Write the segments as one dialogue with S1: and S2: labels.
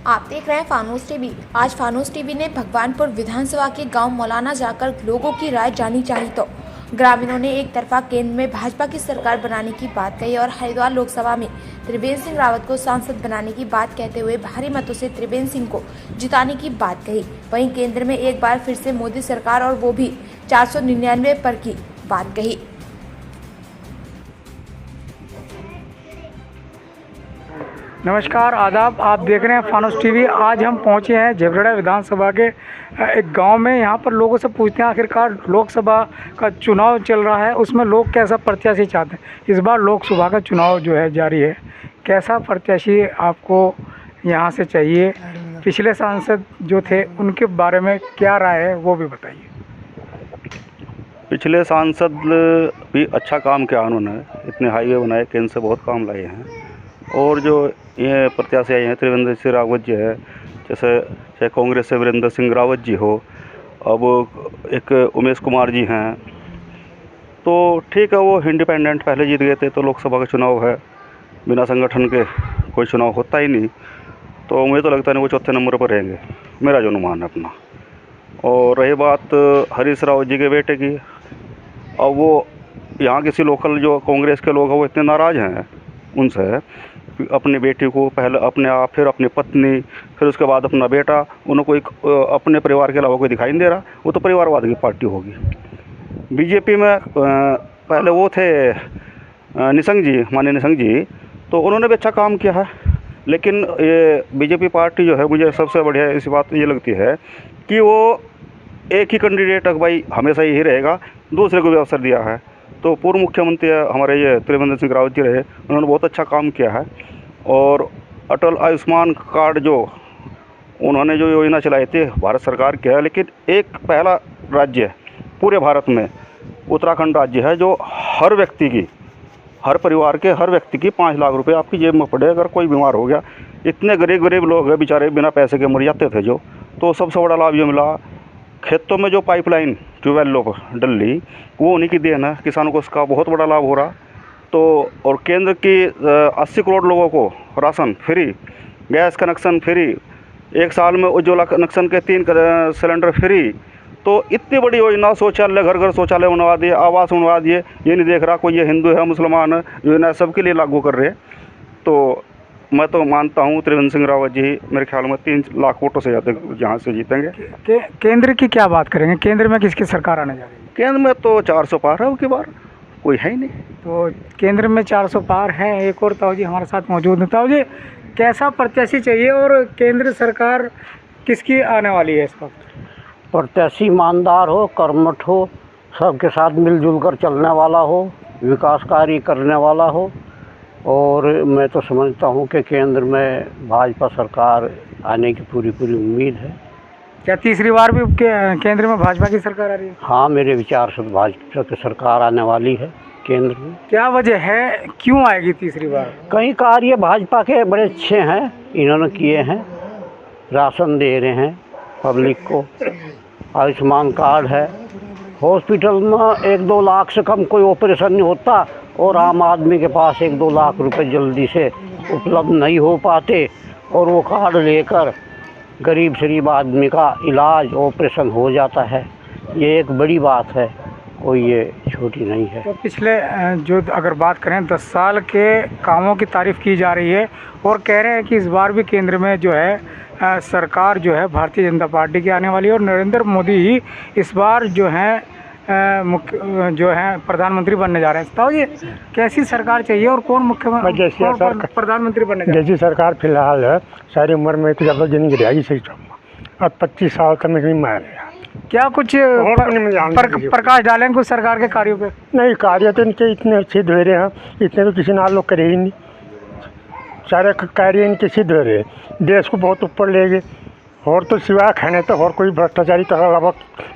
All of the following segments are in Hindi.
S1: आप देख रहे हैं फानूस टीवी। आज फानूस टीवी ने भगवानपुर विधानसभा के गांव मौलाना जाकर लोगों की राय जानी चाहिए तो ग्रामीणों ने एक तरफा केंद्र में भाजपा की सरकार बनाने की बात कही और हरिद्वार लोकसभा में त्रिवेंद्र सिंह रावत को सांसद बनाने की बात कहते हुए भारी मतों से त्रिवेंद्र सिंह को जिताने की बात कही। वहीं केंद्र में एक बार फिर से मोदी सरकार और वो भी 499 पर की बात कही।
S2: नमस्कार, आदाब। आप देख रहे हैं फानूस टीवी। आज हम पहुंचे हैं झबरेड़ा विधानसभा के एक गांव में। यहां पर लोगों से पूछते हैं आखिरकार लोकसभा का चुनाव चल रहा है, उसमें लोग कैसा प्रत्याशी चाहते हैं। इस बार लोकसभा का चुनाव जो है जारी है, कैसा प्रत्याशी आपको यहां से चाहिए? पिछले सांसद जो थे उनके बारे में क्या राय है वो भी बताइए।
S3: पिछले सांसद भी अच्छा काम किया उन्होंने, इतने हाईवे बनाए, केंद्र से बहुत काम लाए हैं। और जो ये प्रत्याशी आए हैं त्रिवेंद्र सिंह रावत जी है, जैसे चाहे कांग्रेस से वीरेंद्र सिंह रावत जी हो, अब एक उमेश कुमार जी हैं, तो ठीक है, वो इंडिपेंडेंट पहले जीत गए थे, तो लोकसभा का चुनाव है, बिना संगठन के कोई चुनाव होता ही नहीं, तो मुझे तो लगता नहीं वो चौथे नंबर पर रहेंगे, मेरा जो अनुमान है अपना। और रही बात हरीश रावत जी के बेटे की, अब वो यहाँ किसी लोकल जो कांग्रेस के लोग हैं वो इतने नाराज़ हैं उनसे, अपनी बेटी को पहले अपने आप, फिर अपनी पत्नी, फिर उसके बाद अपना बेटा, उन्हें कोई अपने परिवार के अलावा कोई दिखाई नहीं दे रहा। वो तो परिवारवाद की पार्टी होगी। बीजेपी में पहले वो थे निशंक जी, माननीय निशंक जी, तो उन्होंने भी अच्छा काम किया है। लेकिन ये बीजेपी पार्टी जो है, मुझे सबसे बढ़िया इस बात ये लगती है कि वो एक ही कैंडिडेट भाई हमेशा यही रहेगा, दूसरे को भी अवसर दिया है। तो पूर्व मुख्यमंत्री हमारे ये त्रिवेंद्र सिंह रावत जी रहे, उन्होंने बहुत अच्छा काम किया है। और अटल आयुष्मान कार्ड जो उन्होंने जो योजना चलाई थी, भारत सरकार की है, लेकिन एक पहला राज्य पूरे भारत में उत्तराखंड राज्य है जो हर व्यक्ति की, हर परिवार के हर व्यक्ति की 5 लाख रुपए आपकी जेब में पड़े अगर कोई बीमार हो गया। इतने गरीब गरीब लोग हैं बेचारे, बिना पैसे के मर जाते थे जो, तो सबसे बड़ा लाभ ये मिला। खेतों में जो पाइपलाइन ट्यूबवेलों पर डल ली, वो उन्हीं की देन है, किसानों को उसका बहुत बड़ा लाभ हो रहा। तो और केंद्र की 80 करोड़ लोगों को ration free, gas connection free, एक साल में उज्ज्वला कनेक्शन के 3 सिलेंडर फ्री। तो इतनी बड़ी योजना, शौचालय, घर घर शौचालय बनवा दिए, आवास बनवा दिए। ये नहीं देख रहा कोई ये हिंदू है मुसलमान है, योजना सबके लिए लागू कर रहे हैं। तो मैं तो मानता हूँ त्रिवेंद्र सिंह रावत जी मेरे ख्याल में 3 लाख वोटों से ज़्यादा यहाँ से जीतेंगे।
S2: केंद्र की क्या बात करेंगे? केंद्र में किसकी सरकार आने जा रही है?
S3: केंद्र में तो 400 पार है, उसके बार कोई है ही नहीं।
S2: तो केंद्र में 400 पार है। एक और ताऊ जी हमारे साथ मौजूद हैं। ताऊ जी, कैसा प्रत्याशी चाहिए और केंद्र सरकार किसकी आने वाली है इस वक्त?
S4: प्रत्याशी ईमानदार हो, कर्मठ हो, सबके साथ मिलजुल कर चलने वाला हो, विकास कार्य करने वाला हो। और मैं तो समझता हूँ कि केंद्र में भाजपा सरकार आने की पूरी उम्मीद है।
S2: क्या तीसरी बार भी केंद्र में भाजपा की सरकार आ रही है?
S4: हाँ, मेरे विचार से भाजपा की सरकार आने वाली है केंद्र में।
S2: क्या वजह है, क्यों आएगी तीसरी बार?
S4: कई कार्य भाजपा के बड़े अच्छे हैं, इन्होंने किए हैं। राशन दे रहे हैं पब्लिक को, आयुष्मान कार्ड है, हॉस्पिटल में 1-2 लाख से कम कोई ऑपरेशन नहीं होता और आम आदमी के पास 1-2 लाख रुपए जल्दी से उपलब्ध नहीं हो पाते, और वो कार्ड लेकर गरीब शरीब आदमी का इलाज, ऑपरेशन हो जाता है। ये एक बड़ी बात है, कोई ये छोटी नहीं है।
S2: तो पिछले जो अगर बात करें 10 साल के कामों की तारीफ़ की जा रही है और कह रहे हैं कि इस बार भी केंद्र में जो है सरकार जो है भारतीय जनता पार्टी की आने वाली है और नरेंद्र मोदी ही इस बार जो है प्रधानमंत्री बनने जा रहे हैं। ताऊ जी, कैसी सरकार चाहिए और कौन मुख्यमंत्री, प्रधानमंत्री बनने जा रहे हैं?
S5: जैसी सरकार फिलहाल है, सारी उम्र में तो ज़्यादा जिंदगी रहेगी सही। अब 25 साल तक में नहीं मार
S2: क्या कुछ प्रकाश डालें कुछ सरकार के कार्यों पे?
S5: नहीं, कार्य तो इनके इतने अच्छे धो रहे हैं, इतने तो किसी नाल लोग करे ही नहीं। सारे कार्य इनके सिद्ध हो रहे, देश को बहुत ऊपर ले गए। और तो सिवाय खाने तो और कोई भ्रष्टाचारी तो अलावा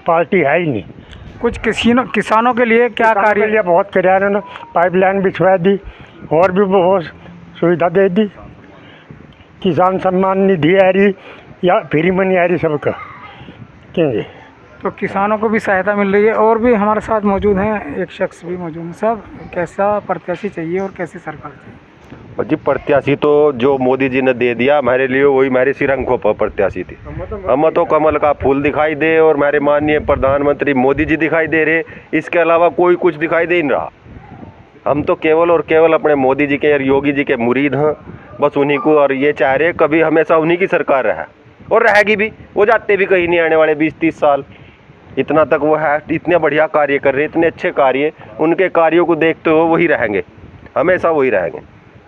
S5: पार्टी है ही नहीं।
S2: कुछ किसानों के लिए क्या कार्य?
S5: लिए बहुत कराया उन्होंने, पाइपलाइन बिछवा दी और भी बहुत सुविधा दे दी। किसान सम्मान निधि आ रही या फ्री मनी आ रही सबका, क्योंकि
S2: तो किसानों को भी सहायता मिल रही है। और भी हमारे साथ मौजूद हैं, एक शख्स भी मौजूद हैं। सब कैसा प्रत्याशी चाहिए और कैसी सरकार चाहिए?
S6: और जी प्रत्याशी तो जो मोदी जी ने दे दिया हमारे लिए वही हमारे सिरंखों पर प्रत्याशी थी। हमें तो कमल का फूल दिखाई दे और हमारे माननीय प्रधानमंत्री मोदी जी दिखाई दे रहे, इसके अलावा कोई कुछ दिखाई दे नहीं रहा। हम तो केवल और केवल अपने मोदी जी के और योगी जी के मुरीद हैं, बस उन्हीं को, और ये चाह रहे कभी हमेशा उन्हीं की सरकार रहे और रहेगी भी। वो जाते भी कहीं नहीं आने वाले 20-30 साल, इतना तक वो है। इतने बढ़िया कार्य कर रहे, इतने अच्छे कार्य, उनके कार्यों को देखते हुए वही रहेंगे, हमेशा वही रहेंगे।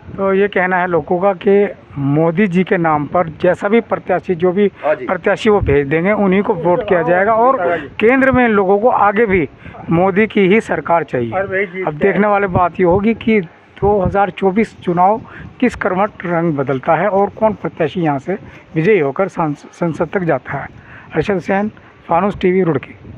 S2: तो ये कहना है लोगों का कि मोदी जी के नाम पर जैसा भी प्रत्याशी, जो भी प्रत्याशी वो भेज देंगे, उन्हीं को वोट किया जाएगा और केंद्र में इन लोगों को आगे भी मोदी की ही सरकार चाहिए। अब देखने वाली बात ये होगी कि 2024 चुनाव किस कर्मठ रंग बदलता है और कौन प्रत्याशी यहाँ से विजयी होकर संसद तक जाता है। अर्शद हुसैन, फानूस टीवी, रुड़की।